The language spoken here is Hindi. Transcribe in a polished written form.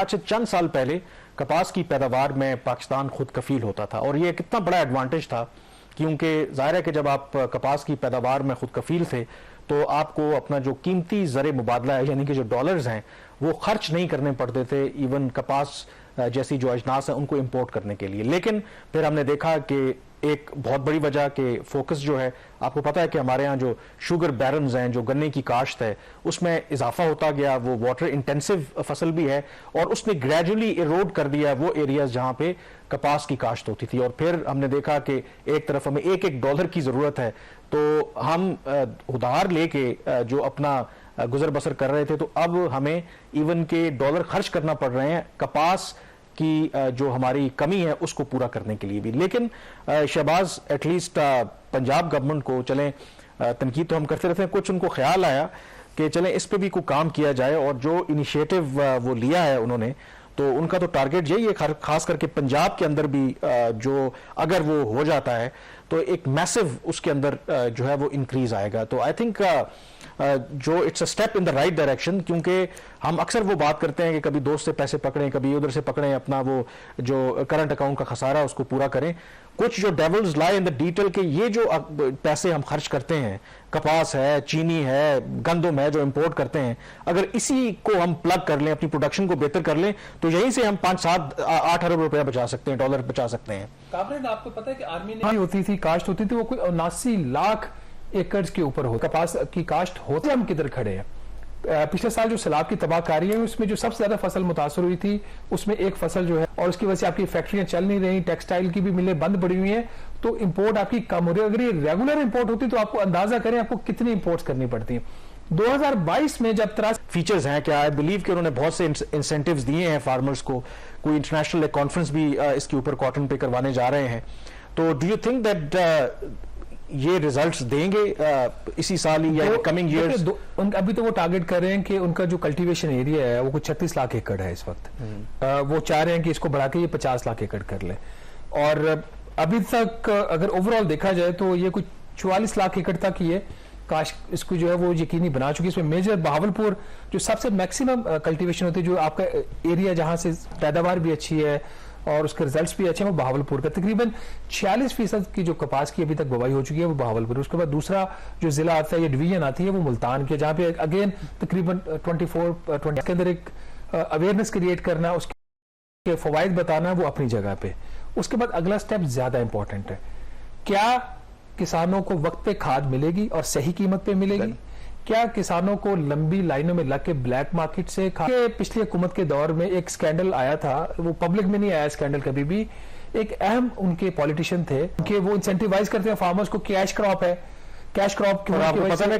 आज से चंद साल पहले कपास की पैदावार में पाकिस्तान खुद कफील होता था और ये कितना बड़ा एडवांटेज था, क्योंकि जाहिर है कि जब आप कपास की पैदावार में खुद कफील थे तो आपको अपना जो कीमती ज़र मुबादला है यानी कि जो डॉलर्स हैं वो खर्च नहीं करने पड़ते थे इवन कपास जैसी जो अजनास हैं उनको इंपोर्ट करने के लिए। लेकिन फिर हमने देखा कि एक बहुत बड़ी वजह के फोकस जो है, आपको पता है कि हमारे यहाँ जो शुगर बैरन्स हैं, जो गन्ने की काश्त है, उसमें इजाफा होता गया, वो वाटर इंटेंसिव फसल भी है और उसने ग्रेजुअली इरोड कर दिया वो एरियाज जहाँ पे कपास की काश्त होती थी। और फिर हमने देखा कि एक तरफ हमें एक डॉलर की ज़रूरत है तो हम उधार लेके जो अपना गुजर बसर कर रहे थे, तो अब हमें इवन के डॉलर खर्च करना पड़ रहे हैं कपास की जो हमारी कमी है उसको पूरा करने के लिए भी। लेकिन शहबाज एटलीस्ट पंजाब गवर्नमेंट को चलें, तनकीद तो हम करते रहते हैं, कुछ उनको ख्याल आया कि चलें इस पे भी कोई काम किया जाए और जो इनिशिएटिव वो लिया है उन्होंने, तो उनका तो टारगेट यही है, खास करके पंजाब के अंदर भी जो अगर वो हो जाता है तो एक मैसिव उसके अंदर जो है वो इंक्रीज आएगा। तो आई थिंक जो it's a step in the right direction, क्योंकि हम अक्सर वो बात करते हैं कि कभी दोस्त से पैसे पकड़ें, कभी उधर से पकड़ें, अपना वो जो करंट अकाउंट का खसारा उसको पूरा करें। कुछ जो devils lie in the detail के ये जो पैसे हम खर्च करते हैं, कपास है, चीनी है, गंदम है जो इंपोर्ट करते हैं, अगर इसी को हम प्लग कर लें, अपनी प्रोडक्शन को बेहतर कर लें, तो यहीं से हम 5-7-8 अरब रुपया बचा सकते हैं, डॉलर बचा सकते हैं। कामरेड, आपको पता है कि आर्मी ने होती थी, काश्त होती थी, वो कोई 79 लाख एकड़ के ऊपर हो कपास की काश्त होते। हम किधर खड़े हैं? पिछले साल जो सैलाब की तबाहकारी है उसमें जो सबसे ज्यादा फसल मुतासर हुई थी उसमें एक फसल जो है, और उसकी वजह से आपकी फैक्ट्रियां चल नहीं रही, टेक्सटाइल की भी मिलें बंद पड़ी हुई हैं, तो इंपोर्ट आपकी कम हो रही है। अगर ये रेगुलर इंपोर्ट होती तो आपको अंदाजा करें आपको कितनी इंपोर्ट्स करनी पड़ती है। 2022 में जब तरह फीचर्स हैं, क्या आई बिलीव कि उन्होंने बहुत से इंसेंटिव्स दिए हैं फार्मर्स को, कोई इंटरनेशनल कॉन्फ्रेंस भी इसके ऊपर कॉटन पे करवाने जा रहे हैं, तो डू यू थिंक दैट ये रिजल्ट्स देंगे इसी साल ही या कमिंग ईयर्स? अभी तो वो टारगेट कर रहे हैं कि उनका जो कल्टीवेशन एरिया है वो कुछ 36 लाख एकड़ है इस वक्त। वो चाह रहे हैं कि इसको बढ़ा के ये 50 लाख एकड़ कर ले, और अभी तक अगर ओवरऑल देखा जाए तो ये कुछ 44 लाख एकड़ तक ही है काश इसको जो है वो यकीनी बना चुकी है। इसमें मेजर बहावलपुर जो सबसे मैक्सिमम कल्टीवेशन होती है, जो आपका एरिया जहां से पैदावार भी अच्छी है और उसके रिजल्ट्स भी अच्छे हैं, वो बहावलपुर का तकरीबन 46% की जो कपास की अभी तक बुवाई हो चुकी है वो बहावलपुर। उसके बाद दूसरा जो जिला आता है या डिवीजन आती है वो मुल्तान के, जहाँ पे अगेन तकरीबन 24-20 के अंदर एक अवेयरनेस क्रिएट करना, उसके फवायद बताना, वो अपनी जगह पे। उसके बाद अगला स्टेप ज्यादा इंपॉर्टेंट है, क्या किसानों को वक्त पे खाद मिलेगी और सही कीमत पे मिलेगी? क्या किसानों को लंबी लाइनों में लग के ब्लैक मार्केट से पिछली हुकूमत के दौर में एक स्कैंडल आया था, वो पब्लिक में नहीं आया स्कैंडल कभी भी, एक अहम उनके पॉलिटिशियन थे कि वो इंसेंटिवाइज करते हैं फार्मर्स को, कैश क्रॉप है, कैश क्रॉप आपको पता है